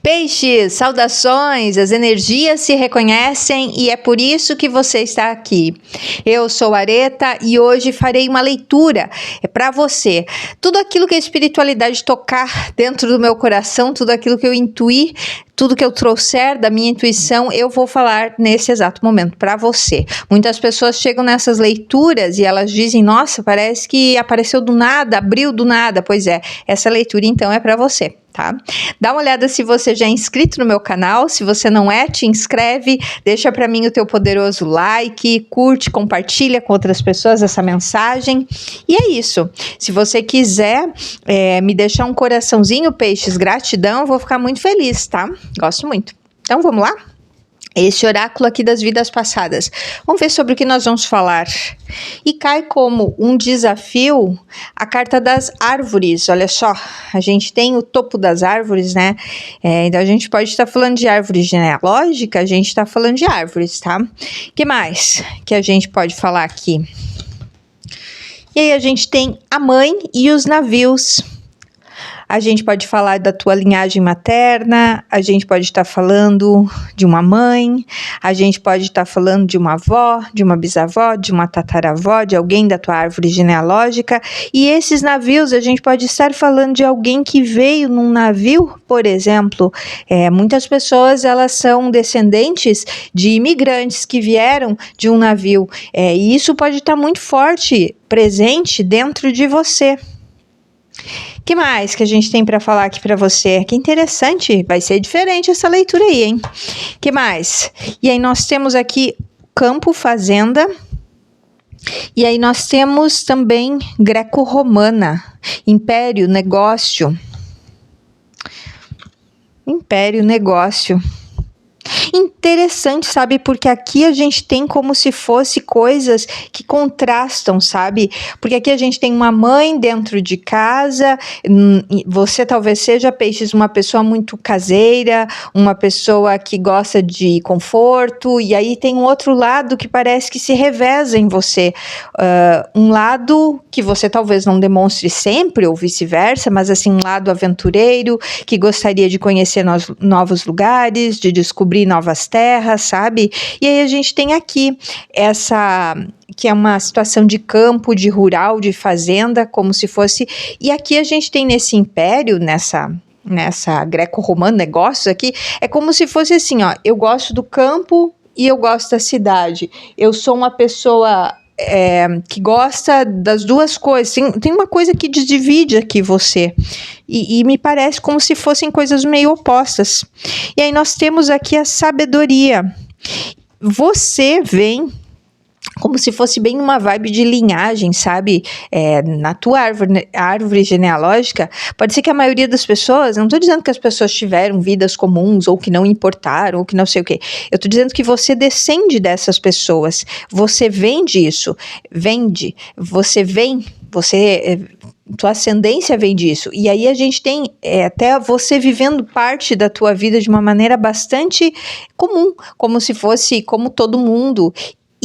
Peixes, saudações! As energias se reconhecem e é por isso que você está aqui. Eu sou Areta e hoje farei uma leitura para você. Tudo aquilo que a espiritualidade tocar dentro do meu coração, tudo aquilo que eu intuir, tudo que eu trouxer da minha intuição, eu vou falar nesse exato momento para você. Muitas pessoas chegam nessas leituras e elas dizem, nossa, parece que apareceu do nada, abriu do nada. Pois é, essa leitura então é para você. Tá? Dá uma olhada se você já é inscrito no meu canal, se você não é, te inscreve, deixa para mim o teu poderoso like, curte, compartilha com outras pessoas essa mensagem, e é isso. Se você quiser me deixar um coraçãozinho, peixes, gratidão, eu vou ficar muito feliz, tá? Gosto muito. Então vamos lá? Esse oráculo aqui das vidas passadas. Vamos ver sobre o que nós vamos falar. E cai como um desafio a carta das árvores. Olha só, a gente tem o topo das árvores, né? Então a gente pode estar falando de árvore genealógica, a gente está falando de árvores, tá? Que mais que a gente pode falar aqui? E aí a gente tem a mãe e os navios. A gente pode falar da tua linhagem materna, a gente pode estar falando de uma mãe, a gente pode estar falando de uma avó, de uma bisavó, de uma tataravó, de alguém da tua árvore genealógica. E esses navios, a gente pode estar falando de alguém que veio num navio, por exemplo. Muitas pessoas, elas são descendentes de imigrantes que vieram de um navio. E isso pode estar muito forte, presente dentro de você. Que mais que a gente tem para falar aqui para você? Que interessante, vai ser diferente essa leitura aí, hein? Que mais? E aí nós temos aqui campo, fazenda. E aí nós temos também greco-romana, império, negócio. Império, negócio. Interessante, sabe? Porque aqui a gente tem como se fosse coisas que contrastam, sabe? Porque aqui a gente tem uma mãe dentro de casa, você talvez seja, Peixes, uma pessoa muito caseira, uma pessoa que gosta de conforto, e aí tem um outro lado que parece que se reveza em você. Um lado que você talvez não demonstre sempre, ou vice-versa, mas assim, um lado aventureiro, que gostaria de conhecer novos lugares, de descobrir novas terras, sabe? E aí a gente tem aqui essa que é uma situação de campo, de rural, de fazenda, como se fosse, e aqui a gente tem nesse império, nessa greco-romana, negócios aqui, é como se fosse assim, ó, eu gosto do campo e eu gosto da cidade, eu sou uma pessoa que gosta das duas coisas, tem uma coisa que divide aqui você, e me parece como se fossem coisas meio opostas. E aí nós temos aqui a sabedoria. Você vem como se fosse bem uma vibe de linhagem, sabe? Na tua árvore genealógica, pode ser que a maioria das pessoas, não estou dizendo que as pessoas tiveram vidas comuns, ou que não importaram, ou que não sei o quê. Eu estou dizendo que você descende dessas pessoas, você vem disso, tua ascendência vem disso, e aí a gente tem até você vivendo parte da tua vida de uma maneira bastante comum, como se fosse como todo mundo.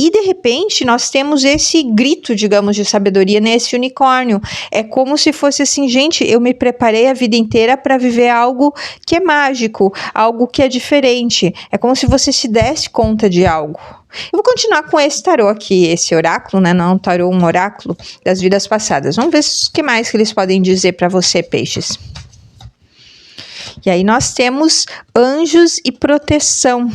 E de repente nós temos esse grito, digamos, de sabedoria nesse unicórnio. É como se fosse assim, gente, eu me preparei a vida inteira para viver algo que é mágico, algo que é diferente. É como se você se desse conta de algo. Eu vou continuar com esse tarô aqui, esse oráculo, né? Não um tarô, um oráculo das vidas passadas. Vamos ver o que mais que eles podem dizer para você, peixes. E aí nós temos anjos e proteção.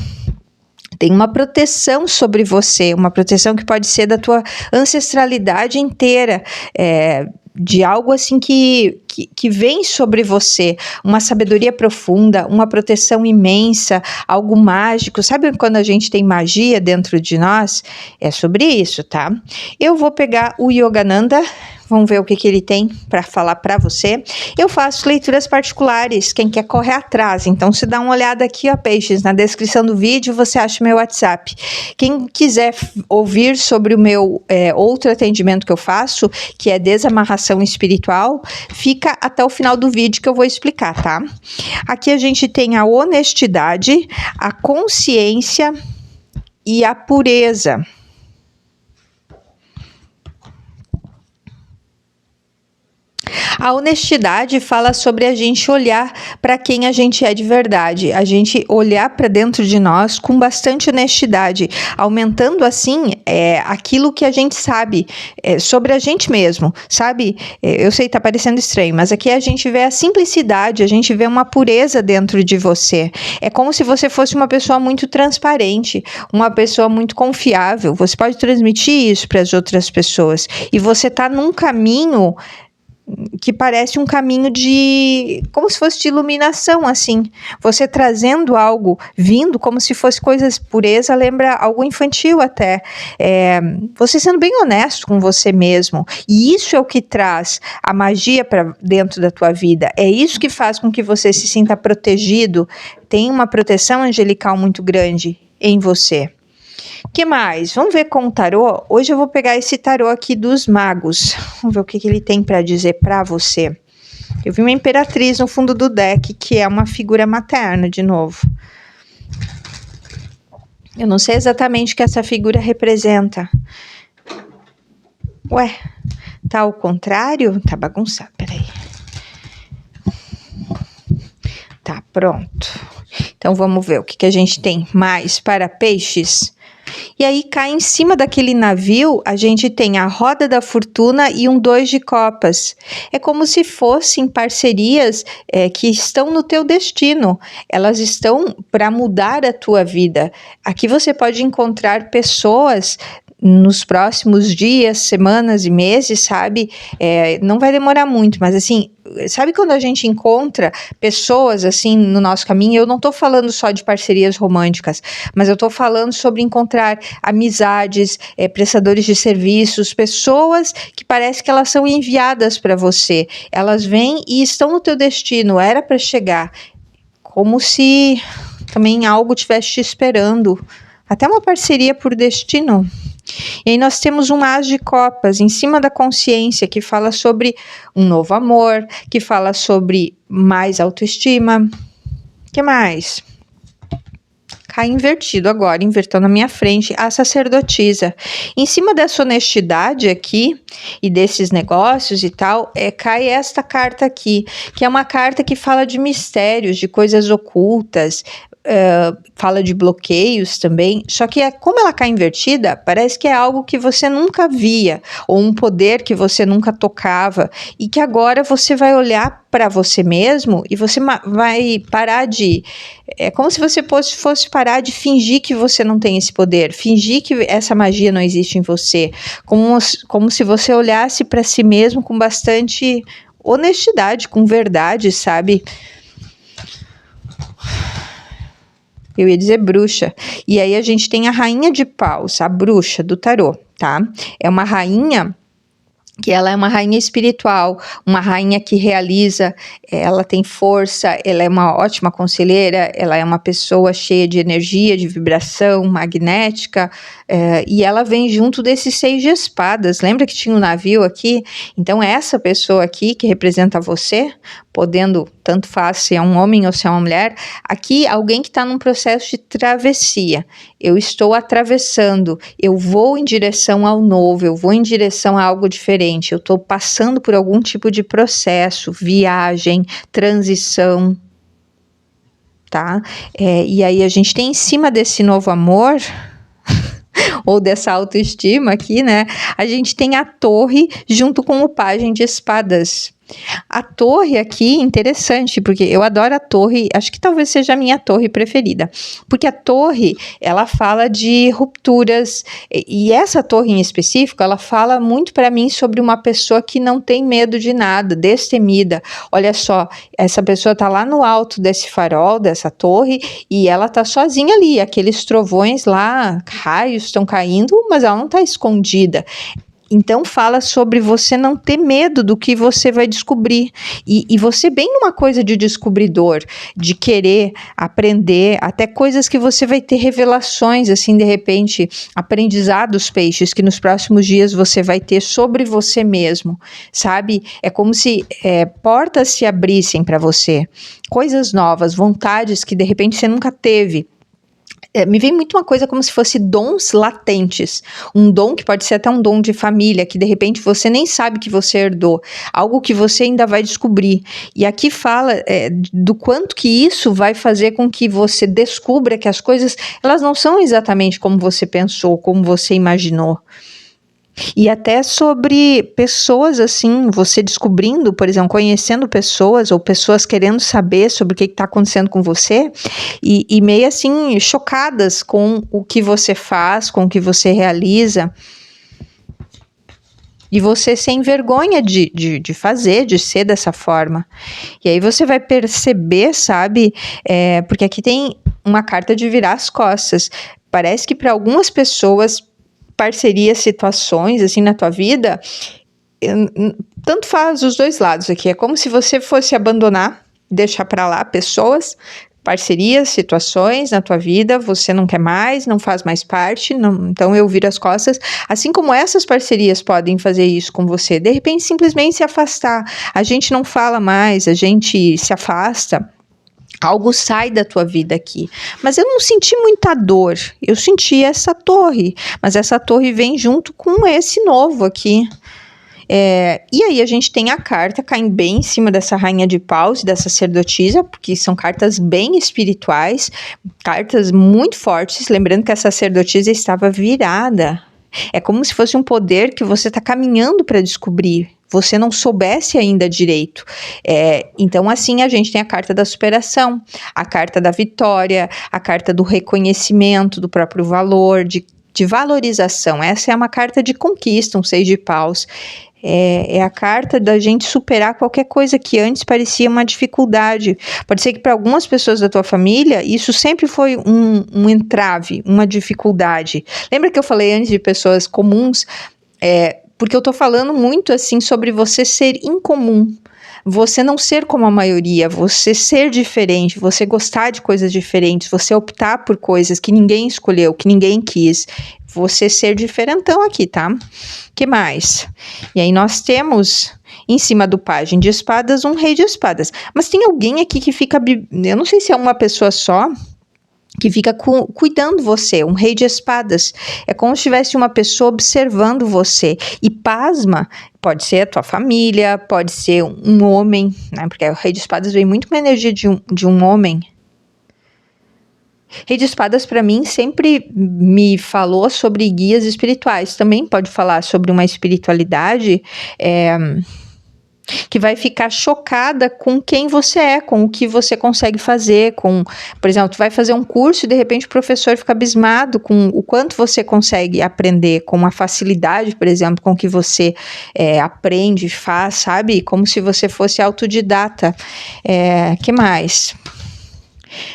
Tem uma proteção sobre você, uma proteção que pode ser da tua ancestralidade inteira, de algo assim que vem sobre você, uma sabedoria profunda, uma proteção imensa, algo mágico. Sabe quando a gente tem magia dentro de nós? É sobre isso, tá? Eu vou pegar o Yogananda. Vamos ver o que ele tem para falar para você. Eu faço leituras particulares, quem quer correr atrás. Então, se dá uma olhada aqui, ó, Peixes, na descrição do vídeo, você acha meu WhatsApp. Quem quiser ouvir sobre o meu outro atendimento que eu faço, que é desamarração espiritual, fica até o final do vídeo que eu vou explicar, tá? Aqui a gente tem a honestidade, a consciência e a pureza. A honestidade fala sobre a gente olhar para quem a gente é de verdade, a gente olhar para dentro de nós com bastante honestidade, aumentando assim aquilo que a gente sabe sobre a gente mesmo, sabe? Eu sei, tá parecendo estranho, mas aqui a gente vê a simplicidade, a gente vê uma pureza dentro de você. É como se você fosse uma pessoa muito transparente, uma pessoa muito confiável. Você pode transmitir isso para as outras pessoas e você tá num caminho que parece um caminho como se fosse de iluminação, assim. Você trazendo algo, vindo como se fosse coisas pureza, lembra algo infantil até. Você sendo bem honesto com você mesmo. E isso é o que traz a magia para dentro da tua vida. É isso que faz com que você se sinta protegido, tem uma proteção angelical muito grande em você. Que mais? Vamos ver com o tarô? Hoje eu vou pegar esse tarô aqui dos magos. Vamos ver o que ele tem para dizer para você. Eu vi uma imperatriz no fundo do deck, que é uma figura materna, de novo. Eu não sei exatamente o que essa figura representa. Ué, tá ao contrário? Tá bagunçado, peraí. Tá, pronto. Então vamos ver o que a gente tem mais para peixes. E aí cai em cima daquele navio, a gente tem a roda da fortuna e um 2 de copas. É como se fossem parcerias que estão no teu destino. Elas estão para mudar a tua vida. Aqui você pode encontrar pessoas nos próximos dias, semanas e meses, sabe? Não vai demorar muito, mas assim, sabe quando a gente encontra pessoas assim no nosso caminho? Eu não tô falando só de parcerias românticas, mas eu tô falando sobre encontrar amizades, prestadores de serviços, pessoas que parece que elas são enviadas para você. Elas vêm e estão no teu destino, era para chegar. Como se também algo estivesse te esperando. Até uma parceria por destino. E aí nós temos um as de copas em cima da consciência, que fala sobre um novo amor, que fala sobre mais autoestima. O que mais? Cai invertido agora, inverteu na minha frente, a sacerdotisa. Em cima dessa honestidade aqui, e desses negócios e tal, cai esta carta aqui, que é uma carta que fala de mistérios, de coisas ocultas, fala de bloqueios também, só que como ela cai invertida, parece que é algo que você nunca via, ou um poder que você nunca tocava, e que agora você vai olhar para você mesmo, e você vai parar de... É como se você fosse parar de fingir que você não tem esse poder, fingir que essa magia não existe em você, como se você olhasse para si mesmo com bastante honestidade, com verdade, sabe? Eu ia dizer bruxa. E aí a gente tem a rainha de paus, a bruxa do tarô, tá? É uma rainha que ela é uma rainha espiritual, uma rainha que realiza, ela tem força, ela é uma ótima conselheira, ela é uma pessoa cheia de energia, de vibração magnética, e ela vem junto desses 6 de espadas. Lembra que tinha um navio aqui? Então essa pessoa aqui que representa você, podendo, tanto faz se é um homem ou se é uma mulher, aqui alguém que está num processo de travessia. Eu estou atravessando, eu vou em direção ao novo, eu vou em direção a algo diferente, eu estou passando por algum tipo de processo, viagem, transição, tá? E aí a gente tem em cima desse novo amor... ou dessa autoestima aqui, né? A gente tem a torre junto com o pajem de espadas. A torre aqui, interessante, porque eu adoro a torre, acho que talvez seja a minha torre preferida, porque a torre, ela fala de rupturas, e essa torre em específico, ela fala muito para mim sobre uma pessoa que não tem medo de nada, destemida. Olha só, essa pessoa tá lá no alto desse farol, dessa torre, e ela tá sozinha ali, aqueles trovões lá, raios estão caindo, mas ela não tá escondida. Então fala sobre você não ter medo do que você vai descobrir, e você bem numa coisa de descobridor, de querer aprender, até coisas que você vai ter revelações, assim, de repente, aprendizados, peixes, que nos próximos dias você vai ter sobre você mesmo, sabe? É como se portas se abrissem para você, coisas novas, vontades que de repente você nunca teve. Me vem muito uma coisa como se fosse dons latentes, um dom que pode ser até um dom de família, que de repente você nem sabe que você herdou, algo que você ainda vai descobrir, e aqui fala do quanto que isso vai fazer com que você descubra que as coisas, elas não são exatamente como você pensou, como você imaginou. E até sobre pessoas, assim, você descobrindo, por exemplo, conhecendo pessoas ou pessoas querendo saber sobre o que está acontecendo com você e meio assim, chocadas com o que você faz, com o que você realiza. E você sem vergonha de fazer, de ser dessa forma. E aí você vai perceber, sabe, porque aqui tem uma carta de virar as costas. Parece que para algumas pessoas parcerias, situações, assim, na tua vida, tanto faz os dois lados aqui, é como se você fosse abandonar, deixar pra lá pessoas, parcerias, situações na tua vida, você não quer mais, não faz mais parte, então eu viro as costas, assim como essas parcerias podem fazer isso com você, de repente simplesmente se afastar, a gente não fala mais, a gente se afasta, algo sai da tua vida aqui. Mas eu não senti muita dor. Eu senti essa torre. Mas essa torre vem junto com esse novo aqui. E aí a gente tem a carta caindo bem em cima dessa rainha de paus e da sacerdotisa, porque são cartas bem espirituais, cartas muito fortes. Lembrando que a sacerdotisa estava virada. É como se fosse um poder que você está caminhando para descobrir. Você não soubesse ainda direito. Então, assim, a gente tem a carta da superação, a carta da vitória, a carta do reconhecimento do próprio valor, de valorização. Essa é uma carta de conquista, um 6 de paus. É a carta da gente superar qualquer coisa que antes parecia uma dificuldade. Pode ser que para algumas pessoas da tua família, isso sempre foi um entrave, uma dificuldade. Lembra que eu falei antes de pessoas comuns? Porque eu tô falando muito assim sobre você ser incomum, você não ser como a maioria, você ser diferente, você gostar de coisas diferentes, você optar por coisas que ninguém escolheu, que ninguém quis, você ser diferentão aqui, tá? Que mais? E aí nós temos em cima do pajem de espadas um rei de espadas, mas tem alguém aqui que fica, eu não sei se é uma pessoa só, que fica cuidando você, um rei de espadas. É como se tivesse uma pessoa observando você. E pasma, pode ser a tua família, pode ser um homem, né? Porque o rei de espadas vem muito com a energia de um homem. Rei de espadas, para mim, sempre me falou sobre guias espirituais. Também pode falar sobre uma espiritualidade que vai ficar chocada com quem você é, com o que você consegue fazer, por exemplo, tu vai fazer um curso e de repente o professor fica abismado com o quanto você consegue aprender, com a facilidade, por exemplo, com que você aprende, faz, sabe? Como se você fosse autodidata. Que mais?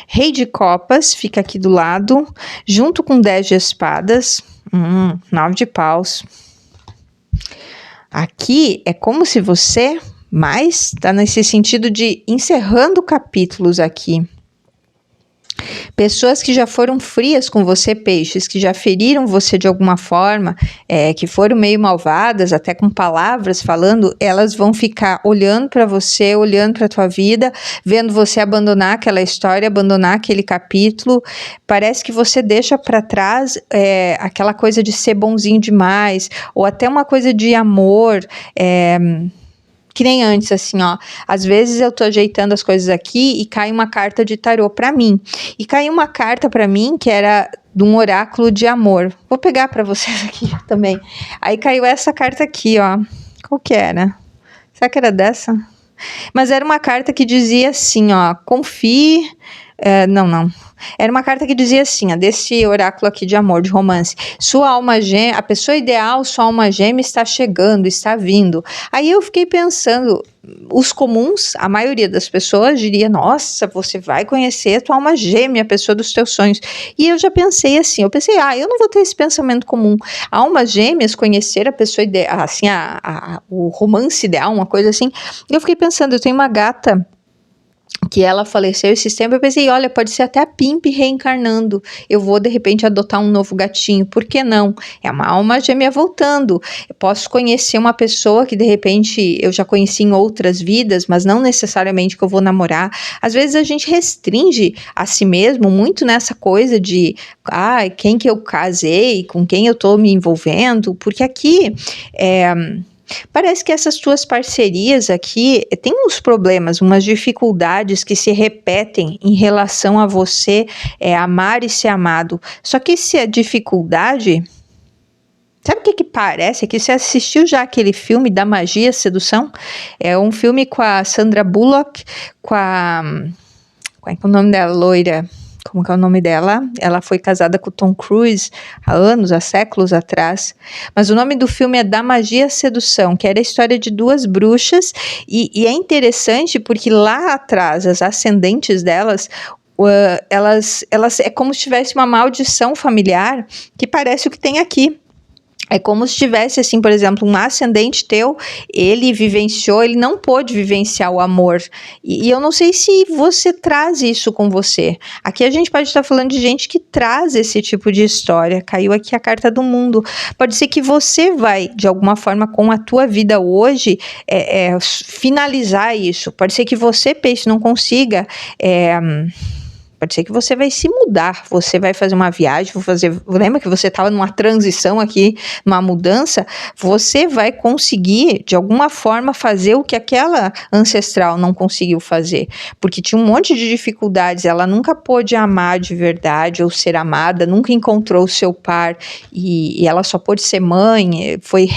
Rei de copas fica aqui do lado, junto com 10 de espadas, 9 de paus. Aqui é como se você, mas tá nesse sentido de encerrando capítulos aqui. Pessoas que já foram frias com você, peixes, que já feriram você de alguma forma, que foram meio malvadas, até com palavras falando, elas vão ficar olhando para você, olhando para tua vida, vendo você abandonar aquela história, abandonar aquele capítulo. Parece que você deixa para trás aquela coisa de ser bonzinho demais, ou até uma coisa de amor, que nem antes, assim, ó, às vezes eu tô ajeitando as coisas aqui e cai uma carta de tarô pra mim, e caiu uma carta pra mim que era de um oráculo de amor, vou pegar pra vocês aqui também, aí caiu essa carta aqui, ó, qual que era? Será que era dessa? Mas era uma carta que dizia assim, ó, confie, não, era uma carta que dizia assim, ó, desse oráculo aqui de amor, de romance, sua alma gêmea, a pessoa ideal, sua alma gêmea está chegando, está vindo. Aí eu fiquei pensando, os comuns, a maioria das pessoas diria, nossa, você vai conhecer a tua alma gêmea, a pessoa dos teus sonhos. E eu já pensei assim, eu não vou ter esse pensamento comum. Almas gêmeas, conhecer a pessoa ideal, assim, o romance ideal, uma coisa assim. Eu fiquei pensando, eu tenho uma gata que ela faleceu esse tempo, eu pensei, olha, pode ser até a Pimp reencarnando, eu vou de repente adotar um novo gatinho, por que não? É uma alma gêmea voltando, eu posso conhecer uma pessoa que de repente eu já conheci em outras vidas, mas não necessariamente que eu vou namorar. Às vezes a gente restringe a si mesmo muito nessa coisa de, quem que eu casei, com quem eu tô me envolvendo, porque aqui, parece que essas tuas parcerias aqui têm uns problemas, umas dificuldades que se repetem em relação a você amar e ser amado. Só que se a dificuldade, sabe o que parece? Que você assistiu já aquele filme da Magia Sedução? É um filme com a Sandra Bullock, qual é o nome dela? Loira. Como que é o nome dela? Ela foi casada com o Tom Cruise há séculos atrás. Mas o nome do filme é Da Magia Sedução, que era a história de duas bruxas. E é interessante porque lá atrás, as ascendentes delas, elas é como se tivesse uma maldição familiar que parece o que tem aqui. É como se tivesse, assim, por exemplo, um ascendente teu, ele não pôde vivenciar o amor. E eu não sei se você traz isso com você. Aqui a gente pode estar falando de gente que traz esse tipo de história. Caiu aqui a carta do mundo. Pode ser que você vai, de alguma forma, com a tua vida hoje, finalizar isso. Pode ser que você, peixe, não consiga... Pode ser que você vai se mudar, você vai fazer uma viagem, lembra que você estava numa transição aqui, numa mudança? Você vai conseguir, de alguma forma, fazer o que aquela ancestral não conseguiu fazer, porque tinha um monte de dificuldades, ela nunca pôde amar de verdade ou ser amada, nunca encontrou o seu par, e ela só pôde ser mãe, foi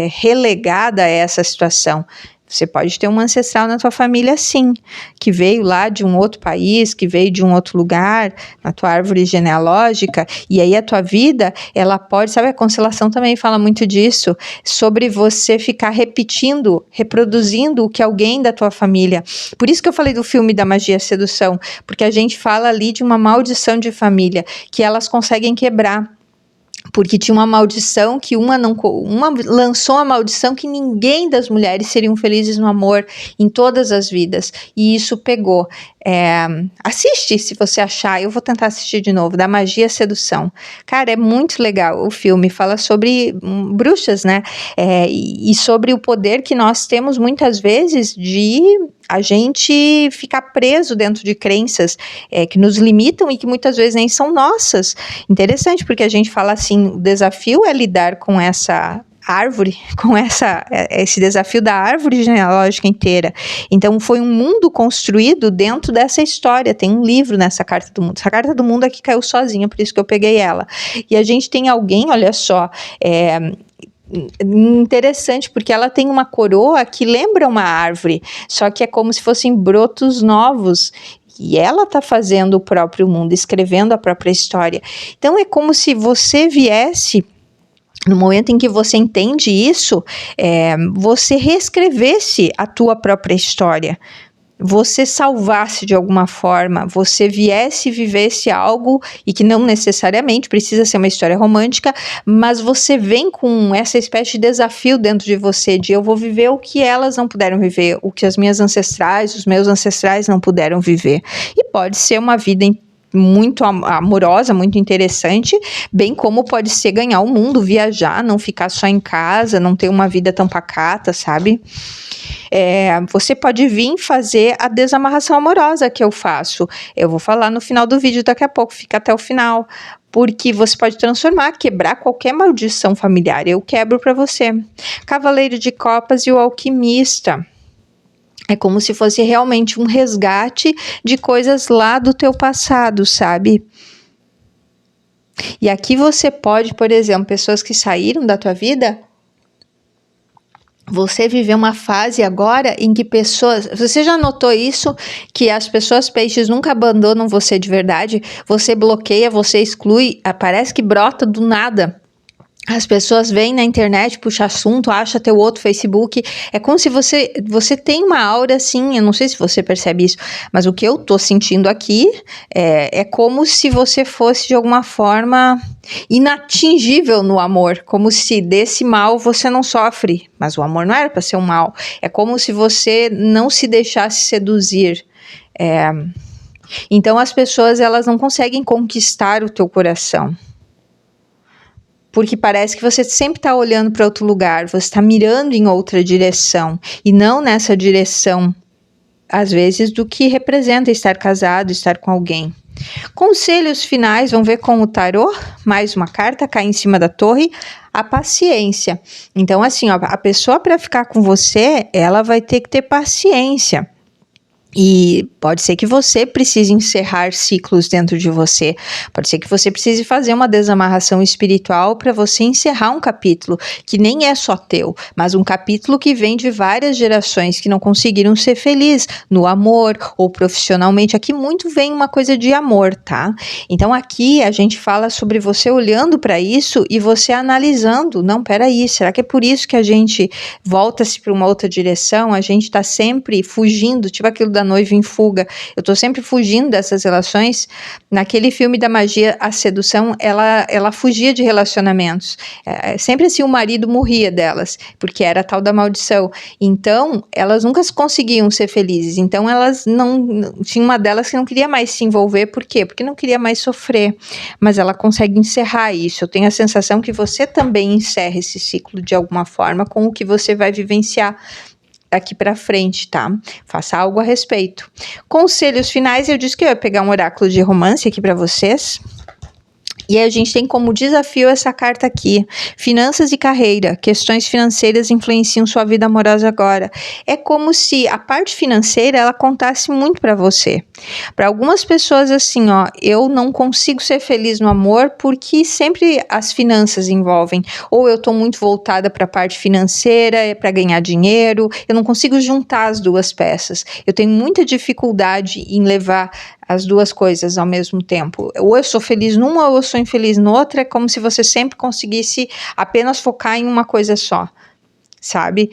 relegada a essa situação. Você pode ter um ancestral na tua família, sim, que veio lá de um outro país, que veio de um outro lugar, na tua árvore genealógica, e aí a tua vida, ela pode, sabe, a constelação também fala muito disso, sobre você ficar repetindo, reproduzindo o que alguém da tua família. Por isso que eu falei do filme da Magia Sedução, porque a gente fala ali de uma maldição de família, que elas conseguem quebrar. Porque tinha uma maldição que uma lançou a maldição que ninguém das mulheres seriam felizes no amor em todas as vidas, e isso pegou. Assiste se você achar, eu vou tentar assistir de novo, da Magia Sedução. Cara, é muito legal o filme, fala sobre bruxas, né, e sobre o poder que nós temos muitas vezes de a gente ficar preso dentro de crenças que nos limitam e que muitas vezes nem são nossas. Interessante, porque a gente fala assim, o desafio é lidar com essa árvore, com esse desafio da árvore genealógica inteira. Então foi um mundo construído dentro dessa história. Tem um livro nessa carta do mundo. Essa carta do mundo aqui caiu sozinha, por isso que eu peguei ela. E a gente tem alguém, olha só, interessante, porque ela tem uma coroa que lembra uma árvore, só que é como se fossem brotos novos, e ela está fazendo o próprio mundo, escrevendo a própria história. Então é como se você viesse, no momento em que você entende isso, você reescrevesse a tua própria história, você salvasse de alguma forma, você viesse e vivesse algo, e que não necessariamente precisa ser uma história romântica, mas você vem com essa espécie de desafio dentro de você, de eu vou viver o que elas não puderam viver, o que as minhas ancestrais, os meus ancestrais não puderam viver. E pode ser uma vida muito amorosa, muito interessante, bem como pode ser ganhar o mundo, viajar, não ficar só em casa, não ter uma vida tão pacata, sabe? Você pode vir fazer a desamarração amorosa que eu faço. Eu vou falar no final do vídeo daqui a pouco, fica até o final. Porque você pode transformar, quebrar qualquer maldição familiar. Eu quebro para você. Cavaleiro de Copas e o Alquimista. É como se fosse realmente um resgate de coisas lá do teu passado, sabe? E aqui você pode, por exemplo, pessoas que saíram da tua vida, você viveu uma fase agora em que pessoas... Você já notou isso? Que as pessoas peixes nunca abandonam você de verdade? Você bloqueia, você exclui, parece que brota do nada. As pessoas vêm na internet, puxa assunto, acha teu outro Facebook. É como se você tem uma aura assim, eu não sei se você percebe isso, mas o que eu tô sentindo aqui é como se você fosse de alguma forma inatingível no amor, como se desse mal você não sofre, mas o amor não era para ser um mal, é como se você não se deixasse seduzir. Então as pessoas, elas não conseguem conquistar o teu coração, porque parece que você sempre está olhando para outro lugar, você está mirando em outra direção, e não nessa direção, às vezes, do que representa estar casado, estar com alguém. Conselhos finais, vamos ver com o tarô, mais uma carta, cai em cima da torre, a paciência. Então assim, ó, a pessoa para ficar com você, ela vai ter que ter paciência. E pode ser que você precise encerrar ciclos dentro de você, pode ser que você precise fazer uma desamarração espiritual para você encerrar um capítulo que nem é só teu, mas um capítulo que vem de várias gerações que não conseguiram ser felizes no amor ou profissionalmente. Aqui muito vem uma coisa de amor, tá? Então aqui a gente fala sobre você olhando para isso e você analisando, não, peraí, será que é por isso que a gente volta-se para uma outra direção, a gente tá sempre fugindo, tipo aquilo da noiva em fuga, eu tô sempre fugindo dessas relações. Naquele filme da magia, a sedução, ela fugia de relacionamentos, sempre assim o marido morria delas, porque era a tal da maldição, então elas nunca conseguiam ser felizes, então elas não, tinha uma delas que não queria mais se envolver, por quê? Porque não queria mais sofrer, mas ela consegue encerrar isso. Eu tenho a sensação que você também encerra esse ciclo de alguma forma com o que você vai vivenciar daqui para frente, tá? Faça algo a respeito. Conselhos finais, eu disse que eu ia pegar um oráculo de romance aqui para vocês. E a gente tem como desafio essa carta aqui, finanças e carreira, questões financeiras influenciam sua vida amorosa agora. É como se a parte financeira, ela contasse muito para você. Para algumas pessoas assim, ó, eu não consigo ser feliz no amor porque sempre as finanças envolvem, ou eu tô muito voltada para a parte financeira, para ganhar dinheiro, eu não consigo juntar as duas peças. Eu tenho muita dificuldade em levar as duas coisas ao mesmo tempo. Ou eu sou feliz numa ou eu sou infeliz noutra, é como se você sempre conseguisse apenas focar em uma coisa só, sabe?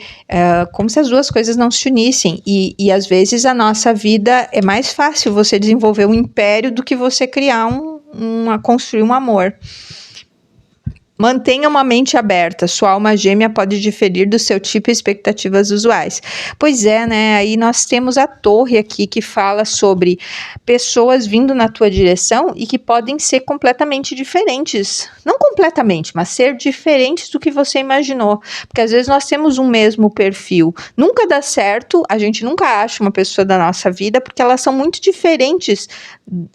Como se as duas coisas não se unissem. E às vezes a nossa vida é mais fácil você desenvolver um império do que você criar construir um amor. Mantenha uma mente aberta, sua alma gêmea pode diferir do seu tipo e expectativas usuais. Pois é, né? Aí nós temos a torre aqui que fala sobre pessoas vindo na tua direção e que podem ser completamente diferentes. Não completamente, mas ser diferentes do que você imaginou. Porque às vezes nós temos um mesmo perfil. Nunca dá certo, a gente nunca acha uma pessoa da nossa vida porque elas são muito diferentes.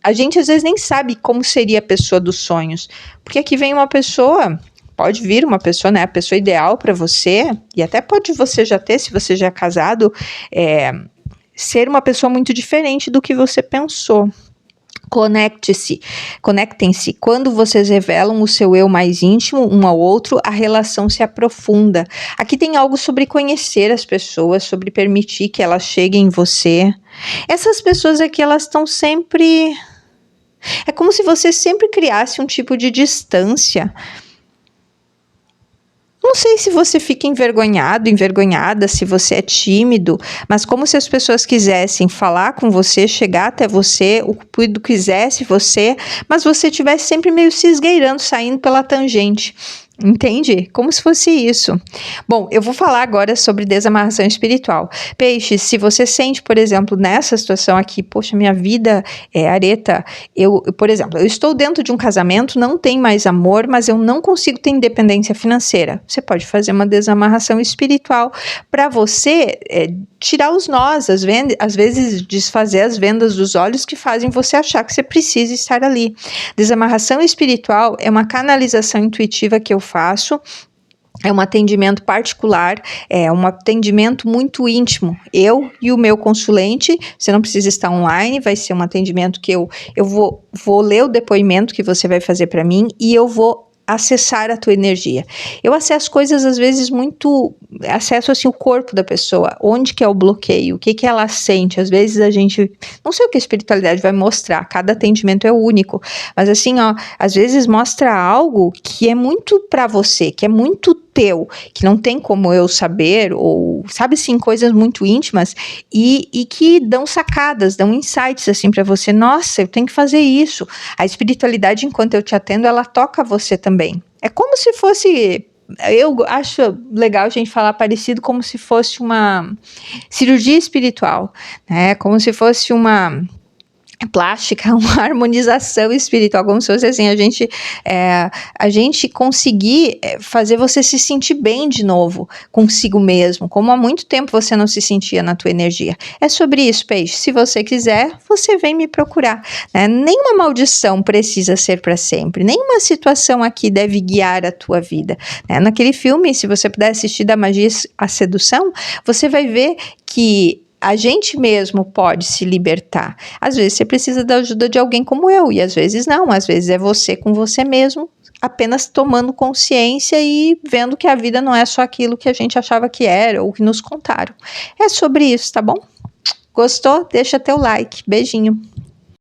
A gente às vezes nem sabe como seria a pessoa dos sonhos. Porque aqui vem uma pessoa, pode vir uma pessoa, né, a pessoa ideal para você, e até pode você já ter, se você já é casado, ser uma pessoa muito diferente do que você pensou. Conectem-se. Quando vocês revelam o seu eu mais íntimo um ao outro, a relação se aprofunda. Aqui tem algo sobre conhecer as pessoas, sobre permitir que elas cheguem em você. Essas pessoas aqui, elas estão sempre... É como se você sempre criasse um tipo de distância. Não sei se você fica envergonhado, envergonhada, se você é tímido, mas como se as pessoas quisessem falar com você, chegar até você, o cupido quisesse você, mas você estivesse sempre meio se esgueirando, saindo pela tangente. Entende? Como se fosse isso. Bom, eu vou falar agora sobre desamarração espiritual. Peixes, se você sente, por exemplo, nessa situação aqui, poxa, minha vida é areta, por exemplo, eu estou dentro de um casamento, não tem mais amor, mas eu não consigo ter independência financeira. Você pode fazer uma desamarração espiritual para você tirar os nós, às vezes desfazer as vendas dos olhos que fazem você achar que você precisa estar ali. Desamarração espiritual é uma canalização intuitiva que eu faço. É um atendimento particular, é um atendimento muito íntimo. Eu e o meu consulente, você não precisa estar online, vai ser um atendimento que eu vou ler o depoimento que você vai fazer para mim e eu vou acessar a tua energia. Eu acesso coisas às vezes acesso assim o corpo da pessoa, onde que é o bloqueio, o que que ela sente. Às vezes a gente, não sei o que a espiritualidade vai mostrar, cada atendimento é único, mas assim, ó, às vezes mostra algo que é muito para você, que é muito teu, que não tem como eu saber, ou sabe assim, coisas muito íntimas e que dão sacadas, dão insights assim para você. Nossa, eu tenho que fazer isso. A espiritualidade, enquanto eu te atendo, ela toca você também. É como se fosse eu acho legal a gente falar parecido como se fosse uma cirurgia espiritual, né? Como se fosse uma plástica, uma harmonização espiritual, como se fosse assim, a gente conseguir fazer você se sentir bem de novo consigo mesmo, como há muito tempo você não se sentia na tua energia. É sobre isso, peixe. Se você quiser, você vem me procurar, né? Nenhuma maldição precisa ser para sempre, nenhuma situação aqui deve guiar a tua vida, né? Naquele filme, se você puder assistir Da Magia à Sedução, você vai ver que a gente mesmo pode se libertar. Às vezes você precisa da ajuda de alguém como eu, e às vezes não, às vezes é você com você mesmo, apenas tomando consciência e vendo que a vida não é só aquilo que a gente achava que era, ou que nos contaram. É sobre isso, tá bom? Gostou? Deixa teu like. Beijinho.